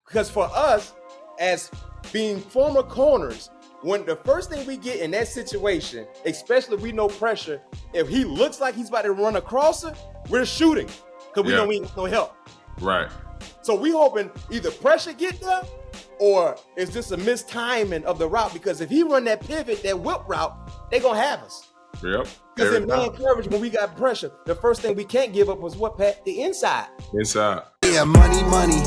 Because for us, as being former corners, when the first thing we get in that situation, especially if we know pressure, if he looks like he's about to run across it, we're shooting because we know we ain't no help. Right. So we hoping either pressure get there or it's just a mistiming of the route, because if he run that pivot, that whip route, they gonna have us. Yep. Because in man coverage, when we got pressure, the first thing we can't give up was what, Pat? The inside. Inside. Yeah, money, money,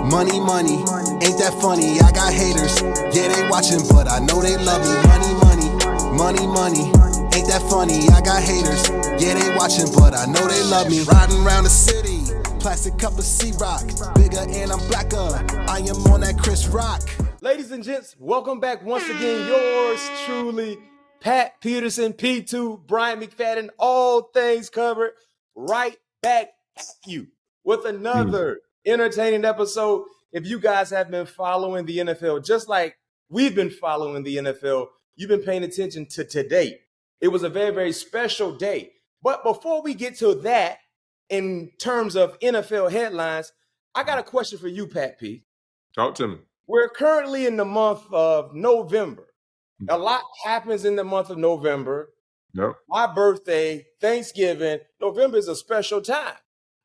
money, money. Ain't that funny? I got haters. Yeah, they watching, but I know they love me. Money, money, money, money. Ain't that funny? I got haters. Yeah, they watching, but I know they love me. Riding around the city. Plastic cup of C-Rock. Bigger and I'm blacker. I am on that Chris Rock. Ladies and gents, welcome back once again. Yours truly, Pat Peterson, P2, Bryant McFadden, all things covered, right back at you with another entertaining episode. If you guys have been following the NFL, just like we've been following the NFL, you've been paying attention to today. It was a very, very special day. But before we get to that, in terms of NFL headlines, I got a question for you, Pat P. Talk to me. We're currently in the month of November. A lot happens in the month of November. Yep. My birthday, Thanksgiving. November is a special time,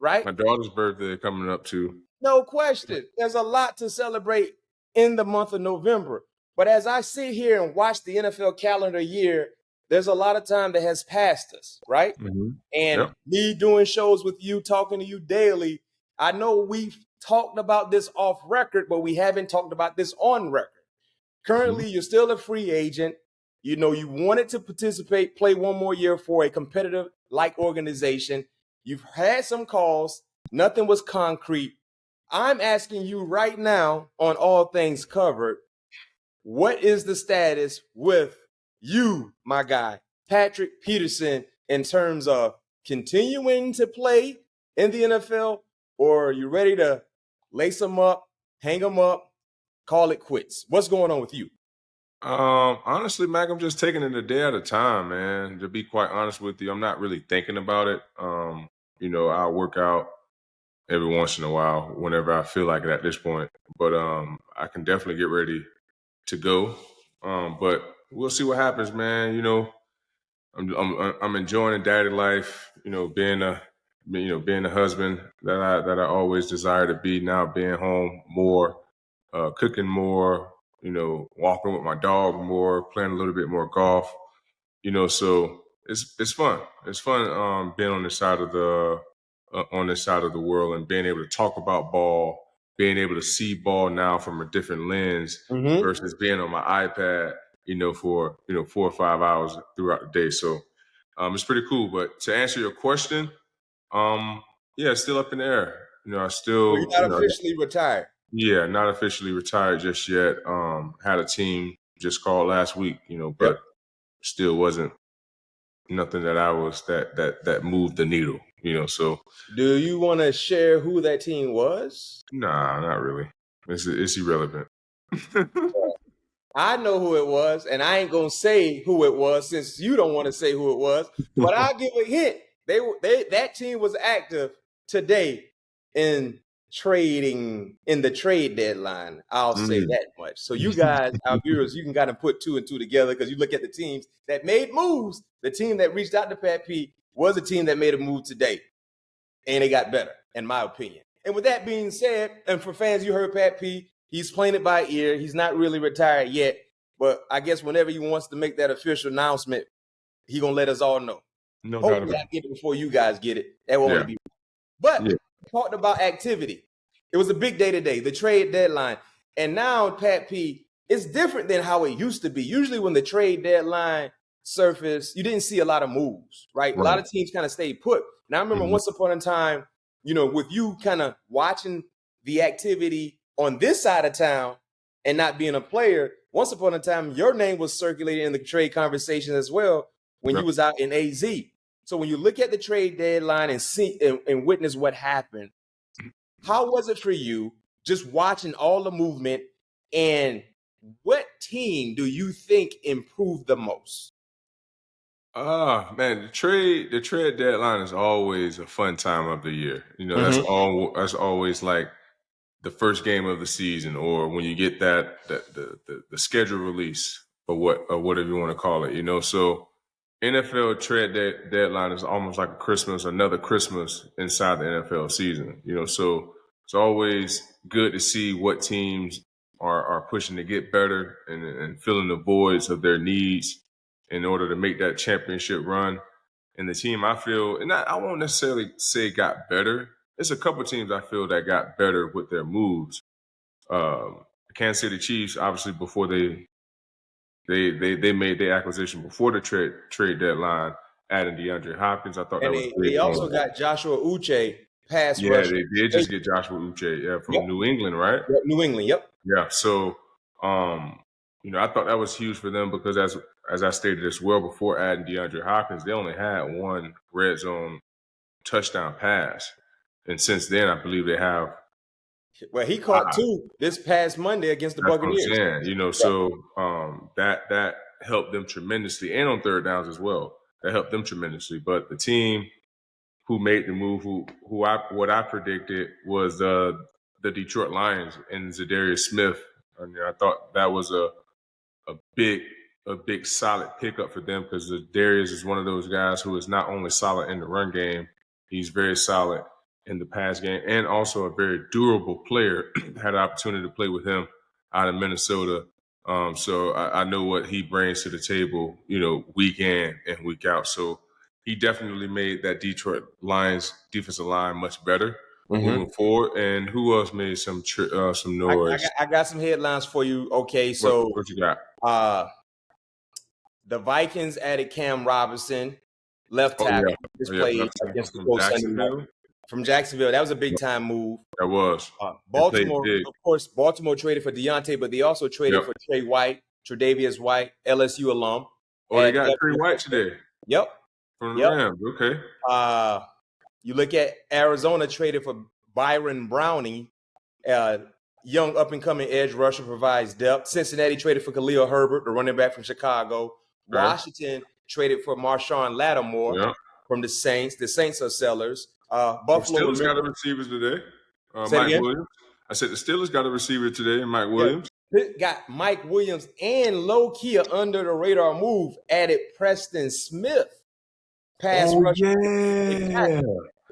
right? My daughter's birthday coming up too. No question. There's a lot to celebrate in the month of November. But as I sit here and watch the NFL calendar year, there's a lot of time that has passed us, right? Mm-hmm. And me doing shows with you, talking to you daily, I know we've talked about this off record, but we haven't talked about this on record. Currently, you're still a free agent. You know, you wanted to participate, play one more year for a competitive-like organization. You've had some calls. Nothing was concrete. I'm asking you right now, on all things covered, what is the status with you, my guy, Patrick Peterson, in terms of continuing to play in the NFL, or are you ready to lace them up, hang them up, call it quits? What's going on with you? Honestly, Mac, I'm just taking it a day at a time, man. To be quite honest with you, I'm not really thinking about it. I'll work out every once in a while whenever I feel like it at this point. But I can definitely get ready to go. But we'll see what happens, man. You know, I'm enjoying the daddy life. You know, being a husband that I always desire to be. Now being home more, cooking more. You know, walking with my dog more, playing a little bit more golf. You know, so it's fun. It's fun being on this side of the world and being able to talk about ball, being able to see ball now from a different lens versus being on my iPad, for 4 or 5 hours throughout the day. So it's pretty cool. But to answer your question, it's still up in the air. You know, I still. Well, you're not officially retired. Yeah, not officially retired just yet. Had a team just called last week, but still wasn't nothing that I was that moved the needle, so. Do you want to share who that team was? Nah, not really. It's irrelevant. I know who it was, and I ain't gonna say who it was since you don't want to say who it was. But I'll give a hint. That team was active today in trading in the trade deadline. I'll say that much. So you guys, our viewers, you can kind of put 2 and 2 together because you look at the teams that made moves. The team that reached out to Pat P was a team that made a move today, and it got better, in my opinion. And with that being said, and for fans, you heard Pat P. He's playing it by ear. He's not really retired yet, but I guess whenever he wants to make that official announcement, he's gonna let us all know. No Hopefully, doubt about I get it before you guys get it. That won't be. But talked about activity. It was a big day today, the trade deadline. And now, Pat P, it's different than how it used to be. Usually when the trade deadline surfaced, you didn't see a lot of moves, right? A lot of teams kind of stayed put. And I remember once upon a time, with you kind of watching the activity on this side of town and not being a player, once upon a time, your name was circulating in the trade conversation as well when you was out in AZ. So when you look at the trade deadline and see and witness what happened, how was it for you just watching all the movement, and what team do you think improved the most? Man, the trade deadline is always a fun time of the year. That's always like the first game of the season, or when you get the schedule release, or whatever you want to call it. So NFL trade deadline is almost like another Christmas inside the NFL season. So it's always good to see what teams are pushing to get better and filling the voids of their needs in order to make that championship run. And the team I feel, and I won't necessarily say got better. There's a couple teams I feel that got better with their moves. Kansas City Chiefs, obviously, before they made their acquisition before the trade deadline, adding DeAndre Hopkins. I thought that was big. They also got Joshua Uche, pass rusher. Yeah, they did just get Joshua Uche, from New England, right? Yep, New England, yep. Yeah, so I thought that was huge for them because as I stated as well before adding DeAndre Hopkins, they only had one red zone touchdown pass. And since then, I believe they have. Well, he caught two this past Monday against the Buccaneers. What I'm saying, so that helped them tremendously, and on third downs as well. That helped them tremendously. But the team who made the move, what I predicted was the Detroit Lions and Zadarius Smith. I thought that was a big solid pickup for them because Zadarius is one of those guys who is not only solid in the run game, he's very solid in the pass game, and also a very durable player. Had an opportunity to play with him out of Minnesota. So I know what he brings to the table, week in and week out. So he definitely made that Detroit Lions defensive line much better moving forward. And who else made some noise? I got some headlines for you. Okay, so what you got? The Vikings added Cam Robinson, left tackle. This played against the Colts from Jacksonville. That was a big time move. That was. Baltimore, of course, Baltimore traded for Deontay, but they also traded for Trey White, Tre'Davious White, LSU alum. Oh, they got Trey White today. Yep. From the Rams. Okay. You look at Arizona traded for Byron Browning, young up-and-coming edge rusher, provides depth. Cincinnati traded for Khalil Herbert, the running back from Chicago. Okay. Washington traded for Marshawn Lattimore from the Saints. The Saints are sellers. Buffalo Steelers got a receiver today. Mike Williams. I said the Steelers got a receiver today, Mike Williams. Got Mike Williams, and low-key under the radar move added Preston Smith. Pass rusher. Yeah.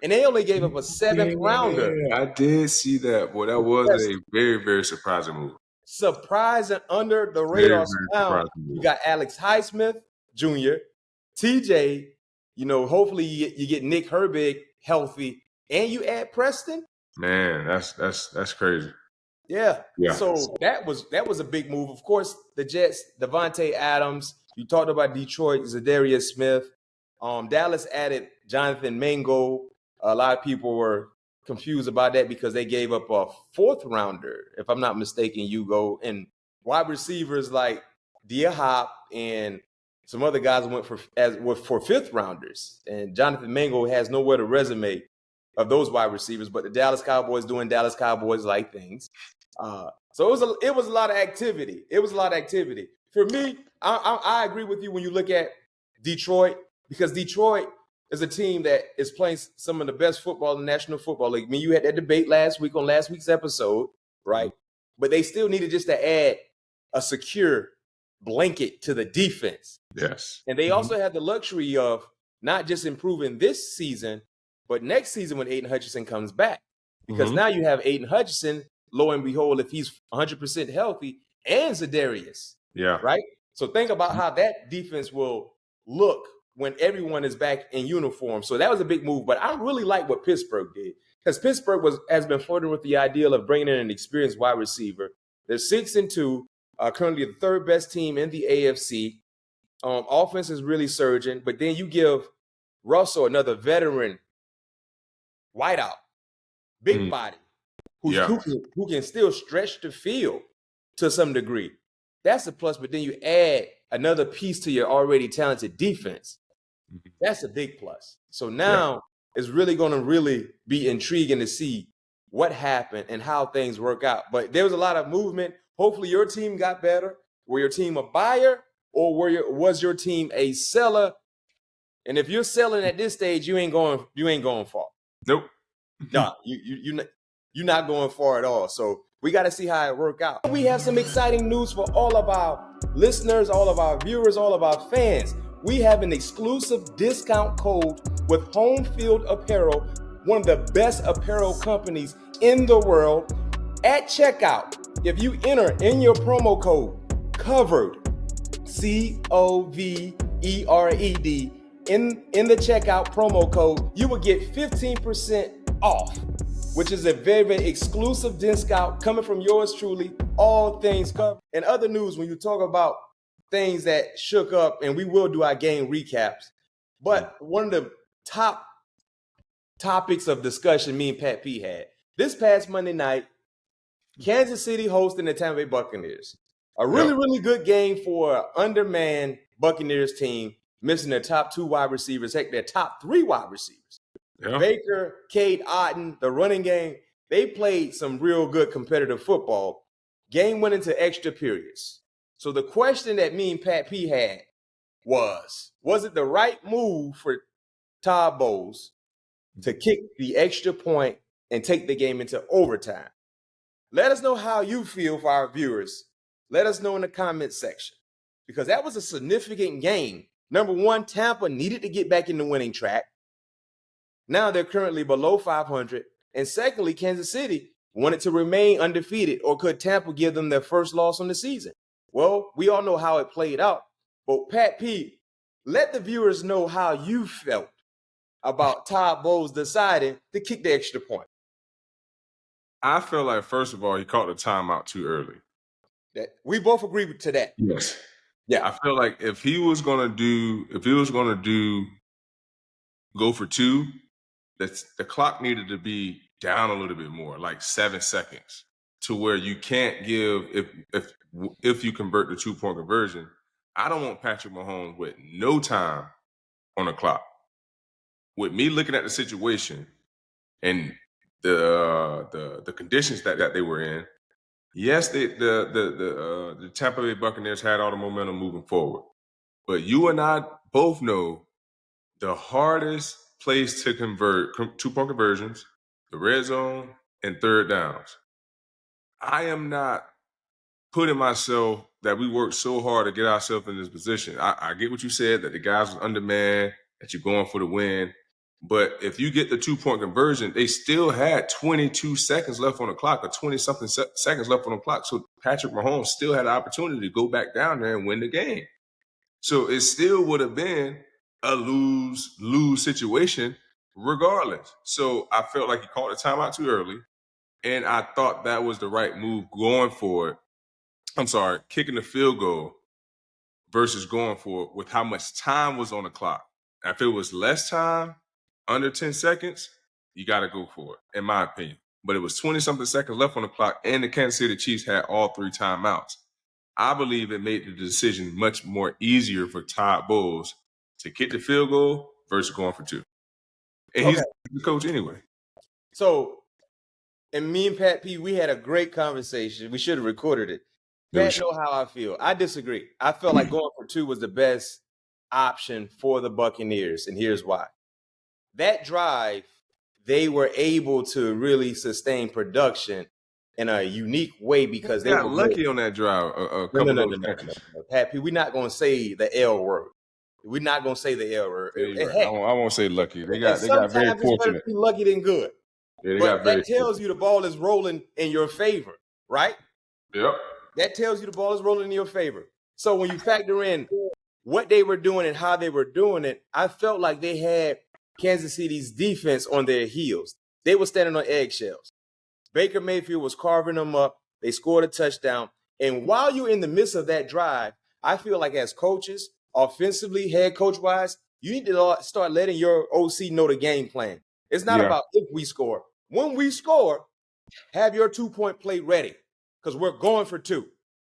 And they only gave up a seventh rounder. I did see that. Boy, that was a very, very surprising move. Surprising under the radar. Now you got Alex Highsmith Jr., TJ. Hopefully you get Nick Herbig healthy, and you add Preston. Man, that's crazy. Yeah. So that was a big move. Of course, the Jets, Devontae Adams. You talked about Detroit, Zadarius Smith. Dallas added Jonathan Mingo. A lot of people were confused about that because they gave up a fourth rounder, if I'm not mistaken, Hugo. And wide receivers like Dia Hop and some other guys went for fifth rounders. And Jonathan Mingo has nowhere to resume of those wide receivers, but the Dallas Cowboys doing Dallas Cowboys-like things. So it was a lot of activity. It was a lot of activity. For me, I agree with you when you look at Detroit, because Detroit is a team that is playing some of the best football in the National Football League. I mean, you had that debate last week on last week's episode, right? But they still needed just to add a secure blanket to the defense. Yes. And they also had the luxury of not just improving this season, but next season when Aiden Hutchinson comes back. Because now you have Aiden Hutchinson, lo and behold, if he's 100% healthy, and Zadarius. Yeah. Right? So think about how that defense will look when everyone is back in uniform. So that was a big move. But I really like what Pittsburgh did, because Pittsburgh has been flirting with the ideal of bringing in an experienced wide receiver. They're 6-2, currently the third best team in the AFC. Offense is really surging, but then you give Russell, another veteran wideout, big body, who can still stretch the field to some degree. That's a plus, but then you add another piece to your already talented defense. That's a big plus. So now it's really going to really be intriguing to see what happened and how things work out. But there was a lot of movement. Hopefully your team got better. Were your team a buyer, or was your team a seller? And if you're selling at this stage, you ain't going far. Nope. No, you you're not going far at all. So we got to see how it work out. We have some exciting news for all of our listeners, all of our viewers, all of our fans. We have an exclusive discount code with Homefield Apparel, one of the best apparel companies in the world. At checkout, if you enter in your promo code COVERED, COVERED, in the checkout promo code, you will get 15% off, which is a very, very exclusive discount coming from yours truly, all things covered. And other news, when you talk about things that shook up, and we will do our game recaps, but one of the top topics of discussion me and Pat P had, this past Monday night, Kansas City hosting the Tampa Bay Buccaneers. A really good game for an undermanned Buccaneers team, missing their top 2 wide receivers, heck, their top 3 wide receivers. Yeah. Baker, Cade Otton, the running game, they played some real good competitive football. Game went into extra periods. So the question that me and Pat P had was it the right move for Todd Bowles to kick the extra point and take the game into overtime? Let us know how you feel for our viewers. Let us know in the comments section, because that was a significant game. Number one, Tampa needed to get back in the winning track. Now they're currently below 500. And secondly, Kansas City wanted to remain undefeated, or could Tampa give them their first loss on the season? Well, we all know how it played out. But Pat P, let the viewers know how you felt about Todd Bowles deciding to kick the extra point. I feel like, first of all, he caught the timeout too early. We both agree to that. Yes. Yeah. I feel like if he was gonna go for 2, the clock needed to be down a little bit more, like 7 seconds, to where you can't give, if you convert the 2-point conversion. I don't want Patrick Mahomes with no time on the clock. With me looking at the situation and the conditions that they were in, yes, the Tampa Bay Buccaneers had all the momentum moving forward. But you and I both know the hardest place to convert 2-point conversions, the red zone, and third downs. I am not putting myself that we worked so hard to get ourselves in this position. I get what you said, that the guys was undermanned, that you're going for the win. But if you get the 2-point conversion, they still had 22 seconds left on the clock, or 20-something seconds left on the clock. So Patrick Mahomes still had the opportunity to go back down there and win the game. So it still would have been a lose situation regardless. So I felt like he called the timeout too early, and I thought that was the right move going for it. Kicking the field goal versus going for it with how much time was on the clock. If it was less time, under 10 seconds, you got to go for it, in my opinion. But it was 20-something seconds left on the clock, and the Kansas City Chiefs had all 3 timeouts. I believe it made the decision much more easier for Todd Bowles to kick the field goal versus going for 2. And he's the coach anyway. So, and me and Pat P, we had a great conversation. We should have recorded it. Pat, know how I feel. I disagree. I felt like going for 2 was the best option for the Buccaneers, and here's why. That drive, they were able to really sustain production in a unique way because they got were lucky on that drive. No. Pat P, we're not going to say the L word. We're not going to say the L word. Yeah, heck, I won't say lucky. They got very fortunate. It's better to be lucky than good. Yeah, but that tells you the ball is rolling in your favor, right? Yep. That tells you the ball is rolling in your favor. So when you factor in what they were doing and how they were doing it, I felt like they had Kansas City's defense on their heels. They were standing on eggshells. Baker Mayfield was carving them up. They scored a touchdown. And while you're in the midst of that drive, I feel like as coaches, offensively, head coach-wise, you need to start letting your OC know the game plan. It's not about if we score. When we score, have your 2-point play ready because we're going for 2.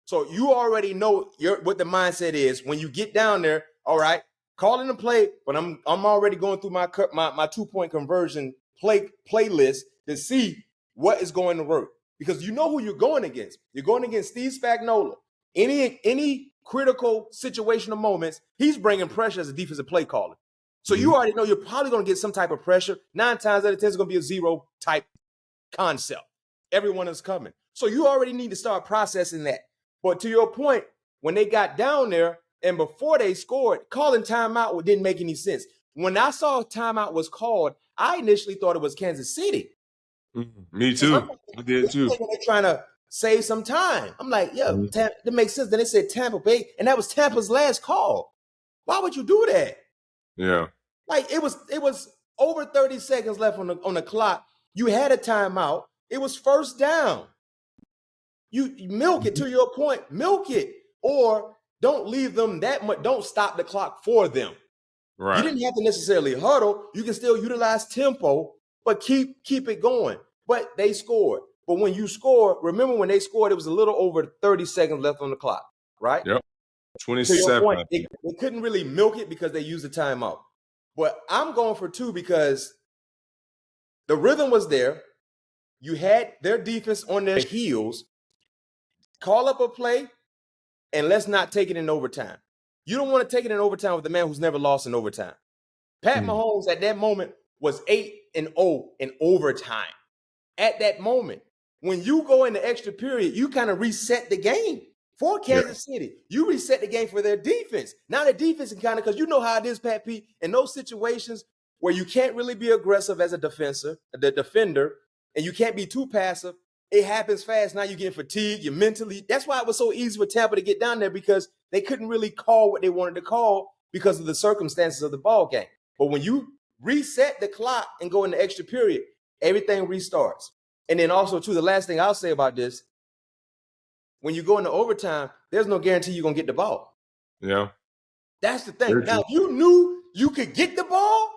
So you already know what the mindset is when you get down there. All right, calling the play, but I'm already going through my 2-point conversion playlist to see what is going to work because you know who you're going against. You're going against Steve Spagnuolo. Any critical situational moments, he's bringing pressure as a defensive play caller. So you already know you're probably going to get some type of pressure. 9 times out of 10, it's going to be a 0 type concept. everyone is coming. So you already need to start processing that. But to your point, when they got down there and before they scored, calling timeout didn't make any sense. When I saw timeout was called, I initially thought it was Kansas City. Me too. I did too. They're trying to save some time. I'm like, that makes sense. Then they said Tampa Bay, and that was Tampa's last call. Why would you do that? Yeah. Like it was over 30 seconds left on the clock. You had a timeout. It was first down. You milk it, to your point, milk it. Or don't leave them that much. Don't stop the clock for them. Right. You didn't have to necessarily huddle. You can still utilize tempo, but keep it going. But they scored. But when you score, remember when they scored, it was a little over 30 seconds left on the clock, right? Yep. 27. To your point, they couldn't really milk it because they used the timeout. But I'm going for 2 because the rhythm was there. You had their defense on their heels. Call up a play, and let's not take it in overtime. You don't want to take it in overtime with the man who's never lost in overtime. Pat Mahomes at that moment was 8-0 in overtime. At that moment, when you go in the extra period, you kind of reset the game for Kansas City. You reset the game for their defense. Now the defense can kind of, because you know how it is, Pat P, in those situations where you can't really be aggressive as a defender, and you can't be too passive, it happens fast. Now you're getting fatigued, you're mentally. That's why it was so easy for Tampa to get down there, because they couldn't really call what they wanted to call because of the circumstances of the ball game. But when you reset the clock and go in the extra period, everything restarts. And then also, too, the last thing I'll say about this, when you go into overtime, there's no guarantee you're going to get the ball. Yeah. That's the thing. Now, if you knew you could get the ball,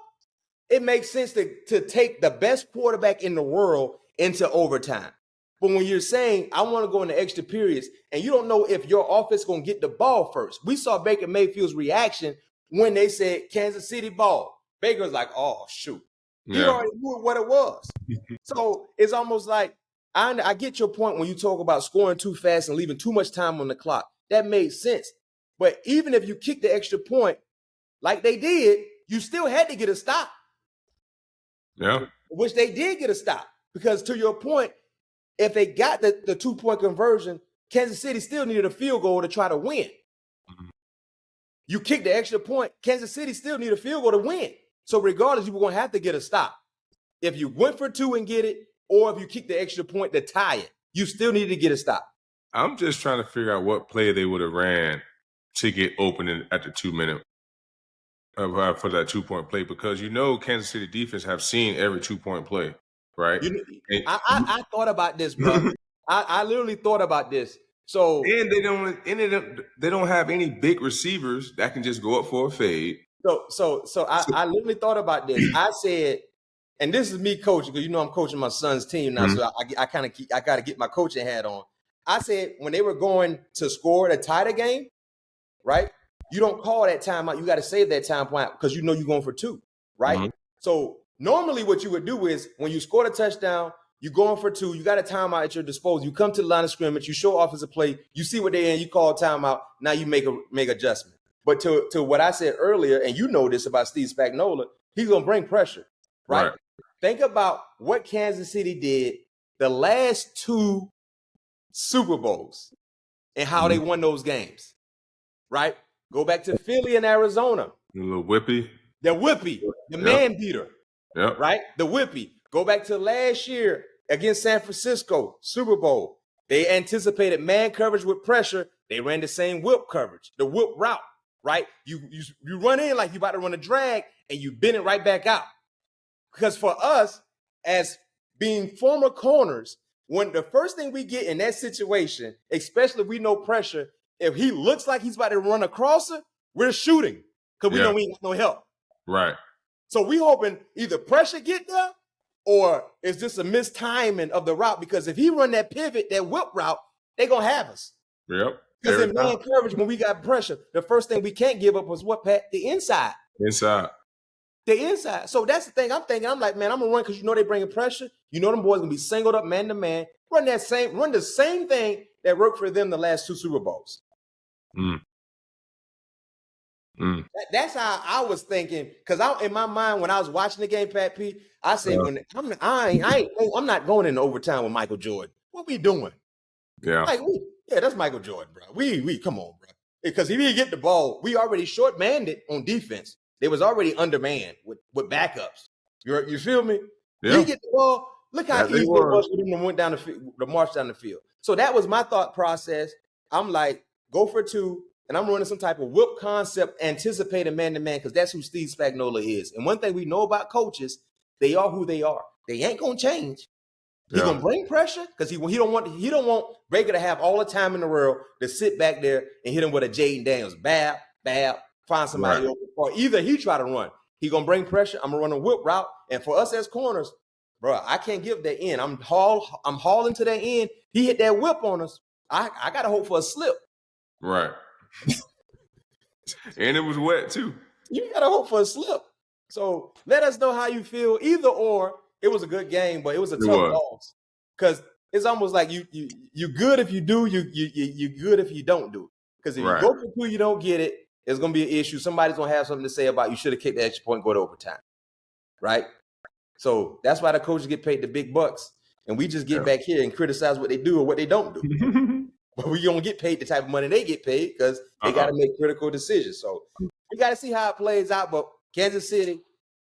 it makes sense to take the best quarterback in the world into overtime. But when you're saying, I want to go into extra periods, and you don't know if your offense is going to get the ball first. We saw Baker Mayfield's reaction when they said Kansas City ball. Baker's like, oh, shoot. He already knew what it was. So it's almost like, I get your point when you talk about scoring too fast and leaving too much time on the clock. That made sense. But even if you kick the extra point, like they did, you still had to get a stop. Yeah. Which they did get a stop. Because to your point, if they got the 2-point conversion, Kansas City still needed a field goal to try to win. You kick the extra point, Kansas City still needed a field goal to win. So regardless, you were going to have to get a stop. If you went for 2 and get it, or if you kick the extra point to tie it, you still needed to get a stop. I'm just trying to figure out what play they would have ran to get open at the 2-minute for that 2-point play, because Kansas City defense have seen every 2-point play, right? I thought about this, bro. I literally thought about this. So and they don't have any big receivers that can just go up for a fade. So I literally thought about this. I said, and this is me coaching, because I'm coaching my son's team now, so I got to get my coaching hat on. I said when they were going to score to tie the game, right? You don't call that timeout. You got to save that time point because you're going for 2, right? So normally what you would do is when you score a touchdown, you're going for 2, you got a timeout at your disposal. You come to the line of scrimmage, you show offensive play, you see what they're in, you call timeout. Now you make adjustment. But to what I said earlier, and you know this about Steve Spagnuolo, he's going to bring pressure, right? Think about what Kansas City did the last 2 Super Bowls and how they won those games, right? Go back to Philly and Arizona. The little whippy. The whippy, the man beater, right? The whippy. Go back to last year against San Francisco, Super Bowl. They anticipated man coverage with pressure. They ran the same whip coverage, the whip route, right? You run in like you're about to run a drag and you bend it right back out. Because for us, as being former corners, when the first thing we get in that situation, especially if we know pressure, if he looks like he's about to run a crosser, we're shooting because we know we ain't got no help. Right. So we hoping either pressure get there or it's just a mistiming of the route, because if he run that pivot, that whip route, they're going to have us. Yep. Because in man coverage, when we got pressure, the first thing we can't give up was what, Pat? The inside. The inside. So that's the thing I'm thinking. I'm like, man, I'm going to run because they bringing pressure. Them boys going to be singled up man to man. Run the same thing that worked for them the last 2 Super Bowls. That's how I was thinking. Because in my mind, when I was watching the game, Pat P, I said, I'm not going into overtime with Michael Jordan. What we doing? Yeah. Like, that's Michael Jordan, bro. We come on, bro. Because if he didn't get the ball, we already short-manned it on defense. They was already undermanned with backups. You feel me? Yeah. He get the ball. Look how easy it was for them to went down the march down the field. So that was my thought process. I'm like, go for 2, and I'm running some type of whip concept, anticipating man-to-man, because that's who Steve Spagnuolo is. And one thing we know about coaches, they are who they are. They ain't gonna change. He gonna bring pressure because he don't want Baker to have all the time in the world to sit back there and hit him with a Jaden Daniels, bab, find somebody open. Or either he try to run. He gonna bring pressure. I'm gonna run a whip route, and for us as corners, bro, I can't give that end. I'm hauling to that end. He hit that whip on us. I gotta hope for a slip. Right. And it was wet too. You gotta hope for a slip. So let us know how you feel. Either or. It was a good game, but it was a tough loss because it's almost like you good if you do, you good if you don't do. Because if you go for 2, you don't get it, it's gonna be an issue. Somebody's gonna have something to say about you should have kicked the extra point and go to overtime, right? So that's why the coaches get paid the big bucks, and we just get back here and criticize what they do or what they don't do. But we don't get paid the type of money they get paid because they got to make critical decisions. So we got to see how it plays out. But Kansas City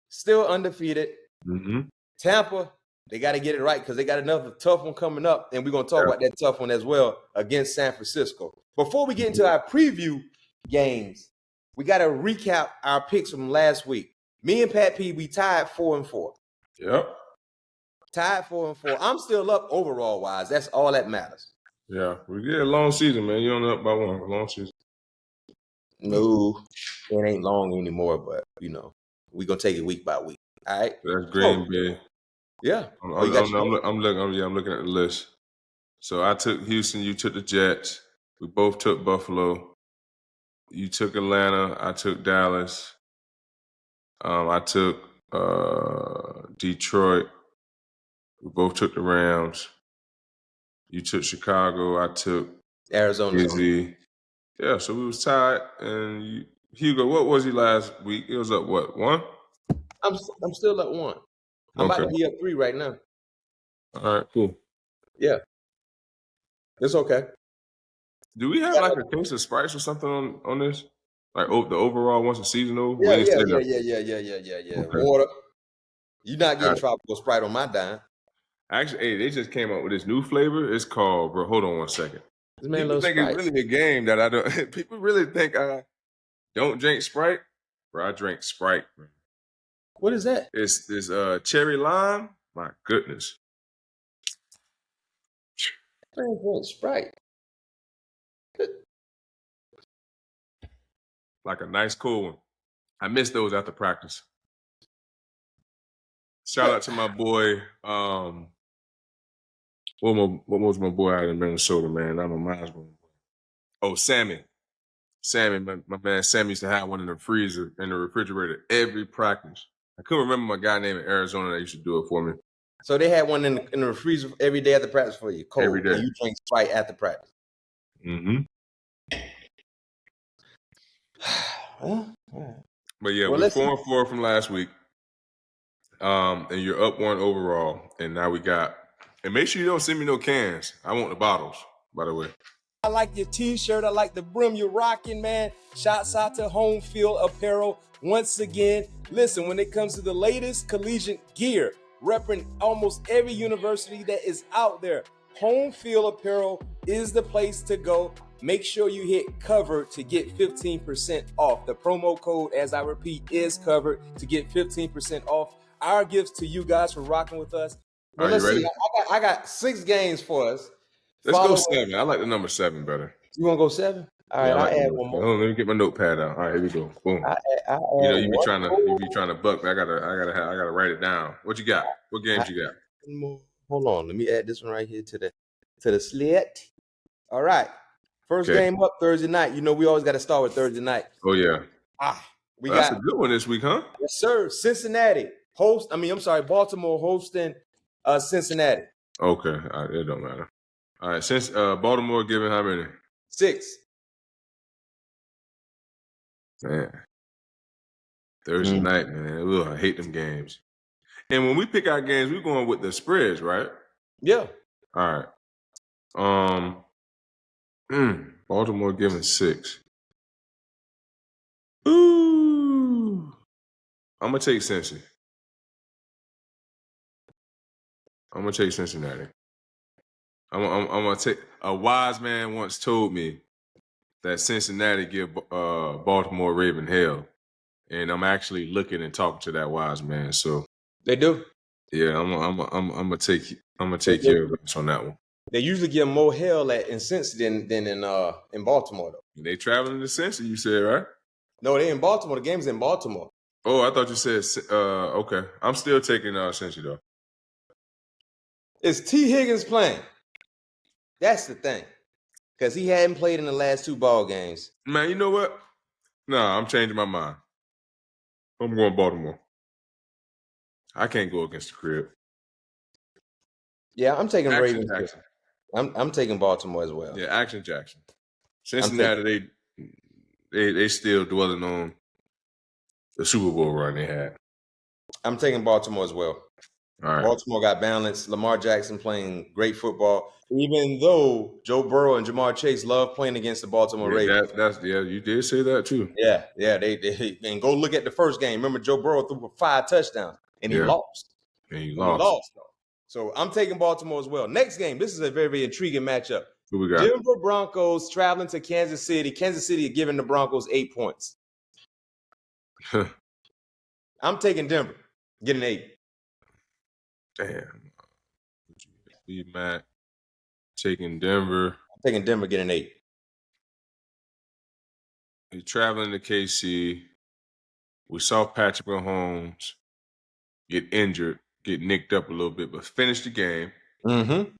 still undefeated. Mm-hmm. Tampa, they got to get it right because they got another tough one coming up, and we're going to talk about that tough one as well against San Francisco. Before we get into our preview games, we got to recap our picks from last week. Me and Pat P, we tied 4-4. Yep. Tied 4-4. I'm still up overall-wise. That's all that matters. Yeah, we get a long season, man. You only up by 1. A long season. No, it ain't long anymore, but, we're going to take it week by week. All right? That's Green Bay. Yeah. I'm looking at the list. So I took Houston, you took the Jets. We both took Buffalo. You took Atlanta, I took Dallas. I took Detroit. We both took the Rams. You took Chicago, I took Arizona. Izzy. Yeah, so we was tied. And Hugo, what was he last week? It was up what, 1? I'm still at 1. I'm about to be up 3 right now. All right, cool. Yeah. It's okay. Do we have like a case of Sprites or something on this? Like the overall once the season over? Yeah. Okay. Water. You're not getting tropical Sprite on my dime. Actually, hey, they just came up with this new flavor. It's called, bro, hold on one second. This man People think it's really a game that I don't. People really think I don't drink Sprite. Bro, I drink Sprite, bro. What is that? It's this cherry lime. My goodness. I drink Sprite. Like a nice cool one. I miss those after practice. Shout out to my boy. What was my boy out in Minnesota, man? I'm a Miles boy. Oh, Sammy. Sammy, my man Sammy used to have one in the freezer, in the refrigerator, every practice. I couldn't remember my guy named in Arizona that used to do it for me. So they had one in the freezer every day after practice for you, cold. Every day. And you drink Sprite after practice. Mm-hmm. But yeah, we're 4-4 from last week. And you're up 1 overall. And now we got, and make sure you don't send me no cans. I want the bottles, by the way. I like your t-shirt. I like the brim you're rocking, man. Shouts out to Homefield Apparel. Once again, listen, when it comes to the latest collegiate gear, repping almost every university that is out there, Homefield Apparel is the place to go. Make sure you hit covered to get 15% off. The promo code, as I repeat, is covered to get 15% off. Our gifts to you guys for rocking with us. Well, let's see. I got 6 games for us. Let's go 7. I like the number 7 better. You want to go 7? All right, I'll add one more. Oh, let me get my notepad out. All right, here we go. Boom. You be trying to buck, but I gotta write it down. What you got? What games you got? Hold on, let me add this one right here to the slit. All right, first game up Thursday night. We always got to start with Thursday night. Oh yeah. That's a good one this week, huh? Yes, sir. Baltimore hosting Cincinnati. Okay, all right, it don't matter. All right, since Baltimore giving how many? 6. Man, Thursday night, man. Ugh, I hate them games. And when we pick our games, we're going with the spreads, right? Yeah. All right. Baltimore giving 6. Ooh. I'm gonna take Cincy. I'm gonna take Cincinnati. I'm gonna take. A wise man once told me that Cincinnati give Baltimore Raven hell, and I'm actually looking and talking to that wise man. So They do. yeah, I'm gonna take care of us on that one. They usually give more hell in Cincy than in Baltimore though. They traveling to Cincy, you said, right? No, they in Baltimore. The game's in Baltimore. Oh, I thought you said okay. I'm still taking Cincy though. Is T. Higgins playing? That's the thing. Because he hadn't played in the last 2 ball games. Man, you know what? Nah, I'm changing my mind. I'm going Baltimore. I can't go against the crib. Yeah, I'm taking Action Ravens. I'm taking Baltimore as well. Yeah, Action Jackson. Cincinnati, they still dwelling on the Super Bowl run they had. I'm taking Baltimore as well. All right. Baltimore got balance. Lamar Jackson playing great football. Even though Joe Burrow and Jamar Chase love playing against the Baltimore Ravens. You did say that too. Yeah. They and go look at the first game. Remember, Joe Burrow threw for 5 touchdowns and he lost. And he lost. So I'm taking Baltimore as well. Next game. This is a very, very intriguing matchup. Who we got? Denver Broncos traveling to Kansas City. Kansas City giving the Broncos 8 points. I'm taking Denver, getting 8. Damn. BMac taking Denver. I'm taking Denver, getting 8. He's traveling to KC. We saw Patrick Mahomes get injured, get nicked up a little bit, but finish the game. Mm-hmm.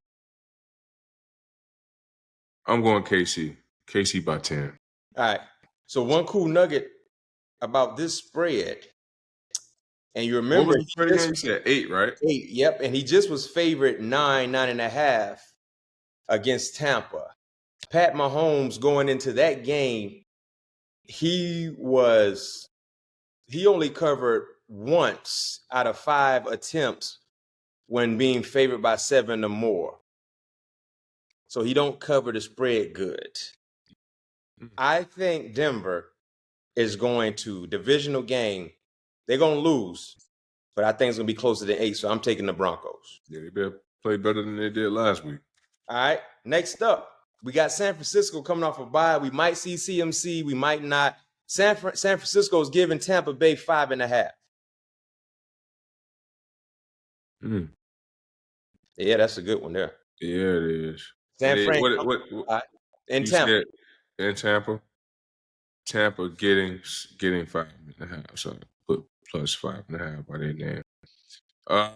I'm going KC. KC by 10. All right. So one cool nugget about this spread, and you remember what was the spread again? You said 8, right? 8. Yep. And he just was favored 9.5 against Tampa. Pat Mahomes going into that game, he only covered once out of 5 attempts when being favored by 7 or more. So he don't cover the spread good. I think Denver is going to divisional game. They're going to lose, but I think it's going to be closer than 8. So I'm taking the Broncos. Yeah, they better play better than they did last week. All right. Next up, we got San Francisco coming off a bye. We might see CMC. We might not. San Francisco is giving Tampa Bay 5.5. Yeah, that's a good one there. Yeah, it is. San Fran in Tampa. In Tampa. Tampa getting 5.5. So put plus 5.5 by their name. I'm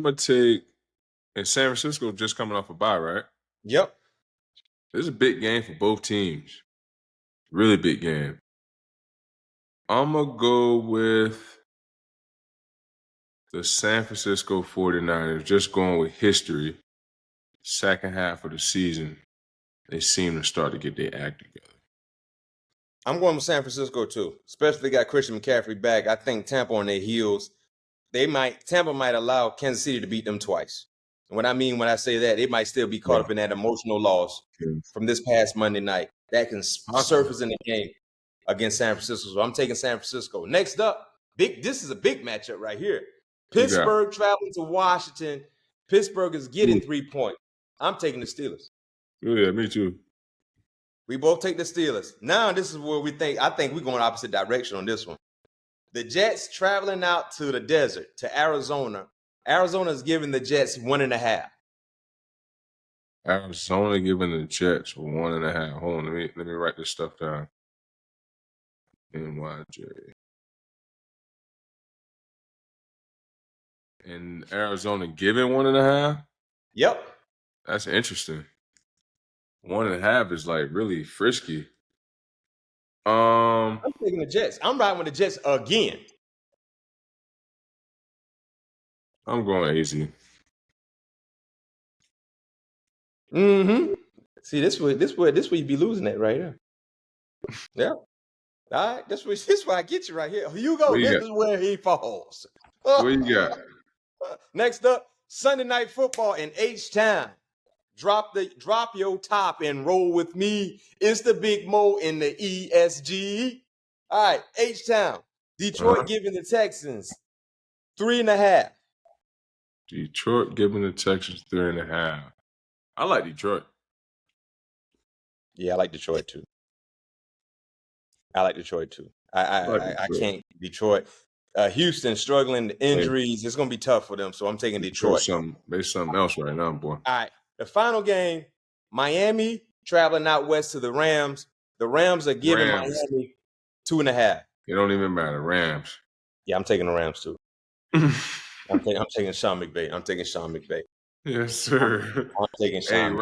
gonna take. And San Francisco just coming off a bye, right? Yep. This is a big game for both teams. Really big game. I'm going to go with the San Francisco 49ers, just going with history. Second half of the season, they seem to start to get their act together. I'm going with San Francisco too, especially got Christian McCaffrey back. I think Tampa on their heels. Tampa might allow Kansas City to beat them twice. And what I mean when I say that, it might still be caught up in that emotional loss from this past Monday night. That can surface in the game against San Francisco. So I'm taking San Francisco. Next up, this is a big matchup right here. Pittsburgh traveling to Washington. Pittsburgh is getting 3 points. I'm taking the Steelers. Yeah, me too. We both take the Steelers. Now this is where I think we're going opposite direction on this one. The Jets traveling out to the desert, to Arizona. Arizona is giving the Jets 1.5. Arizona giving the Jets 1.5. Hold on, let me write this stuff down. NYJ. And Arizona giving 1.5? Yep. That's interesting. 1.5 is like really frisky. I'm taking the Jets. I'm riding with the Jets again. I'm going easy. Mm-hmm. See, this where you be losing at right here. Yeah. All right. This where I get you right here. Hugo, this is where he falls. What you got? Next up, Sunday Night Football in H-Town. Drop your top and roll with me. It's the Big Mo in the ESG. All right, H-Town. Detroit giving the Texans 3.5. Detroit giving the Texans 3.5. I like Detroit. Yeah, I like Detroit too. I can't Detroit. Houston struggling to injuries. It's gonna be tough for them, so I'm taking Detroit. There's something else right now, boy. All right. The final game, Miami traveling out west to the Rams. The Rams are giving Miami 2.5. It don't even matter. Rams. Yeah, I'm taking the Rams too. I'm taking Sean McVay. Yes, sir. I'm taking Sean. Hey,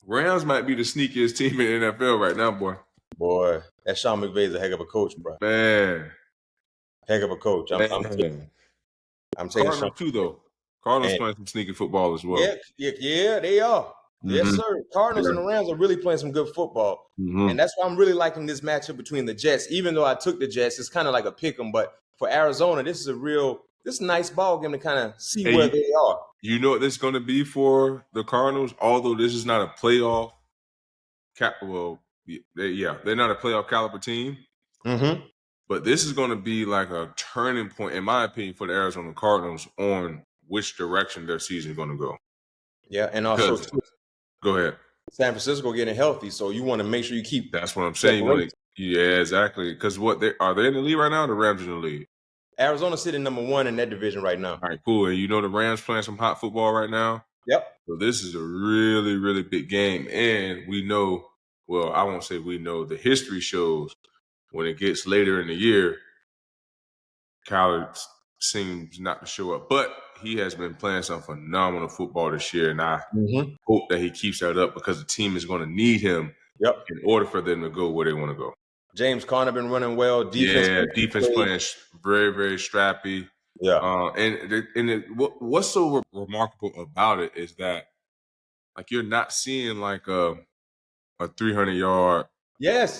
Rams might be the sneakiest team in the NFL right now, boy. Boy, that Sean McVay is a heck of a coach, bro. Man. Heck of a coach. I'm taking Cardinals too, though. Cardinals playing some sneaky football as well. Yeah, they are. Mm-hmm. Yes, sir. Cardinals and the Rams are really playing some good football. Mm-hmm. And that's why I'm really liking this matchup between the Jets. Even though I took the Jets, it's kind of like a pick 'em. But for Arizona, this is a nice ball game to kind of see where they are. You know what this is going to be for the Cardinals? Although this is not a playoff they're not a playoff caliber team. Mm-hmm. But this is going to be like a turning point, in my opinion, for the Arizona Cardinals on which direction their season is going to go. Yeah, and also go ahead. San Francisco getting healthy, so you want to make sure you keep. That's what I'm saying. Yeah, exactly. Because are they in the lead right now? Or the Rams in the lead? Arizona's sitting number 1 in that division right now. All right, cool. And you know the Rams playing some hot football right now? Yep. So this is a really, really big game. And we know, well, I won't say we know, the history shows when it gets later in the year, Kyler seems not to show up. But he has been playing some phenomenal football this year, and I hope that he keeps that up because the team is going to need him in order for them to go where they want to go. James Conner been running well. Defense playing very, very strappy. Yeah. What's so remarkable about it is that, like, you're not seeing like a 300-yard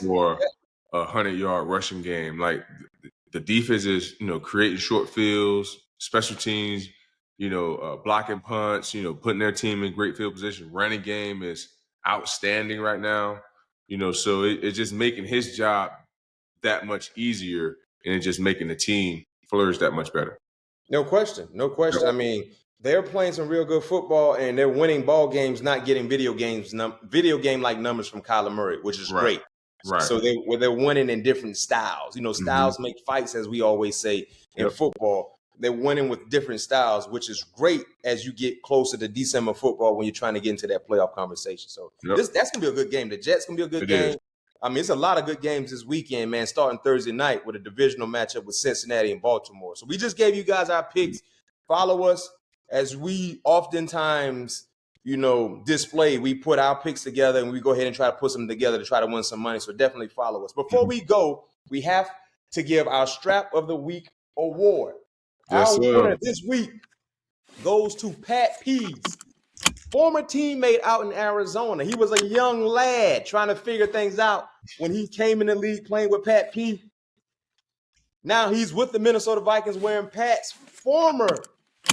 or a 100-yard rushing game. Like, the defense is, creating short fields, special teams, blocking punts, putting their team in great field position. Running game is outstanding right now. So it's just making his job that much easier, and it's just making the team flourish that much better. No question. Yep. I mean, they're playing some real good football, and they're winning ball games, not getting video game-like numbers from Kyler Murray, which is great. Right. So they're winning in different styles. Styles make fights, as we always say in football. They're winning with different styles, which is great as you get closer to December football when you're trying to get into that playoff conversation. So that's going to be a good game. The Jets going to be a good game. Is. I mean, it's a lot of good games this weekend, man, starting Thursday night with a divisional matchup with Cincinnati and Baltimore. So we just gave you guys our picks. Follow us as we oftentimes, display. We put our picks together and we go ahead and try to put them together to try to win some money. So definitely follow us. Before we go, we have to give our Strap of the Week award. Yes, our winner this week goes to Pat P's former teammate out in Arizona. He was a young lad trying to figure things out when he came in the league playing with Pat P. Now he's with the Minnesota Vikings wearing Pat's former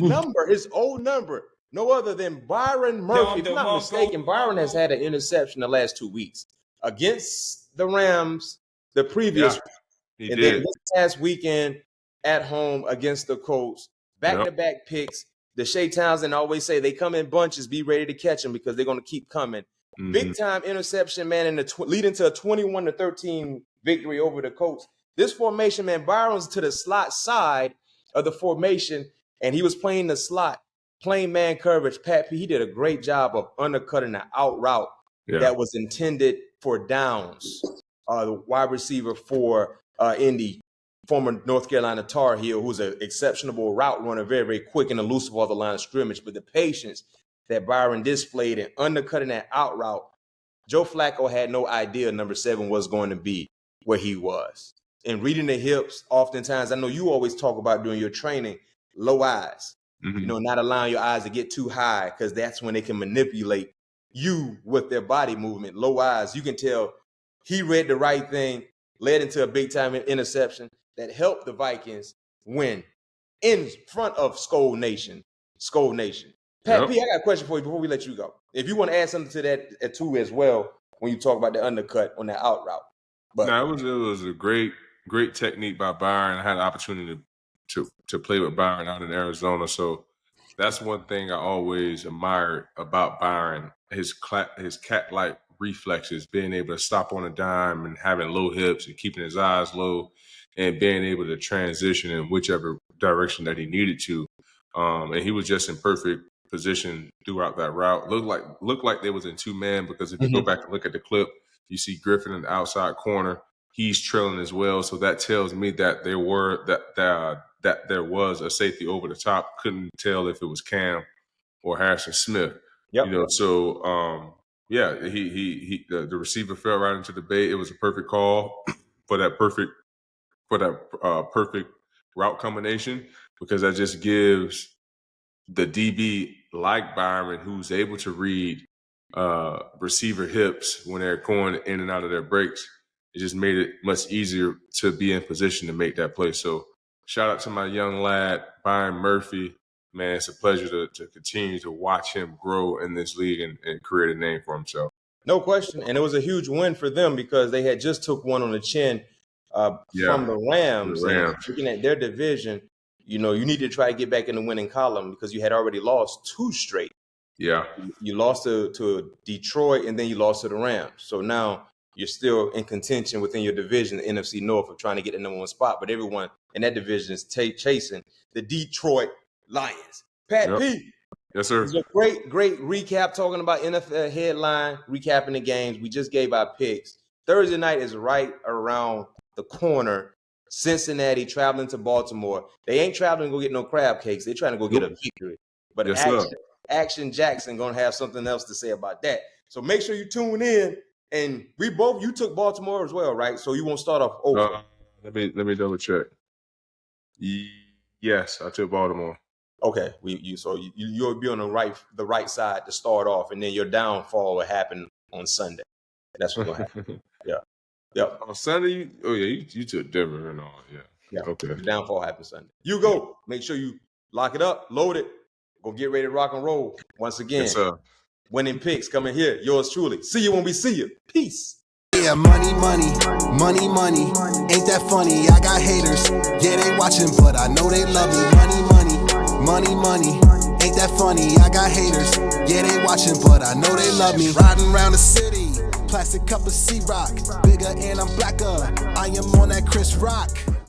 number, his old number, no other than Byron Murphy. If I'm not mistaken, Byron has had an interception the last 2 weeks against the Rams the previous week. And then this past weekend at home against the Colts. Back-to-back picks. The Shea Townsend always say they come in bunches, be ready to catch them because they're going to keep coming. Big-time interception, man, leading to a 21-13 victory over the Colts. This formation, man, Byron's to the slot side of the formation, and he was playing the slot, playing man coverage. Pat P, he did a great job of undercutting the out route that was intended for downs. The wide receiver for Indy, former North Carolina Tar Heel, who's an exceptional route runner, very, very quick and elusive off the line of scrimmage. But the patience that Byron displayed in undercutting that out route, Joe Flacco had no idea number 7 was going to be where he was. And reading the hips, oftentimes, I know you always talk about during your training, low eyes. Not allowing your eyes to get too high because that's when they can manipulate you with their body movement, low eyes. You can tell he read the right thing, led into a big-time interception that helped the Vikings win in front of Skol Nation. Skol Nation. Pat P, I got a question for you before we let you go. If you want to add something to that too as well, when you talk about the undercut on that out route. But it was a great technique by Byron. I had an opportunity to play with Byron out in Arizona, so that's one thing I always admired about Byron: his cat-like reflexes, being able to stop on a dime and having low hips and keeping his eyes low, and being able to transition in whichever direction that he needed to. And he was just in perfect position throughout that route. Looked like they was in two-man, because if you go back and look at the clip, you see Griffin in the outside corner. He's trailing as well, so that tells me that there was a safety over the top. Couldn't tell if it was Cam or Harrison Smith. Yep. You know, so the receiver fell right into the bait. It was a perfect call for that perfect route combination, because that just gives the DB like Byron, who's able to read receiver hips when they're going in and out of their breaks. It just made it much easier to be in position to make that play. So shout out to my young lad, Byron Murphy. Man, it's a pleasure to continue to watch him grow in this league and create a name for himself. No question. And it was a huge win for them, because they had just took one on the chin from the Rams. And looking at their division, you need to try to get back in the winning column, because you had already lost 2 straight. Yeah. You lost to Detroit, and then you lost to the Rams. So now you're still in contention within your division, the NFC North, of trying to get the number 1 spot. But everyone in that division is chasing the Detroit Lions. Pat P. Yes, sir. It's a great recap talking about NFL headline, recapping the games. We just gave our picks. Thursday night is right around the corner. Cincinnati traveling to Baltimore. They ain't traveling to go get no crab cakes. They're trying to go get a victory. But Action Jackson going to have something else to say about that. So make sure you tune in. And you took Baltimore as well, right? So you won't start off over. Let me double check. Yes, I took Baltimore. Okay, you'll be on the right side to start off, and then your downfall will happen on Sunday. That's what's gonna happen. Yeah. On Sunday, you took Denver and all. Yeah. Okay. The downfall happens Sunday. You go. Make sure you lock it up, load it, go get ready to rock and roll. Once again, yes, sir. Winning picks coming here. Yours truly. See you when we see you. Peace. Yeah, money. Ain't that funny? I got haters. Yeah, they watching, but I know they love me. Money. Ain't that funny? I got haters. Yeah, they watching, but I know they love me. Riding around the city, plastic cup of C-Rock. Bigger and I'm blacker. I am on that Chris Rock.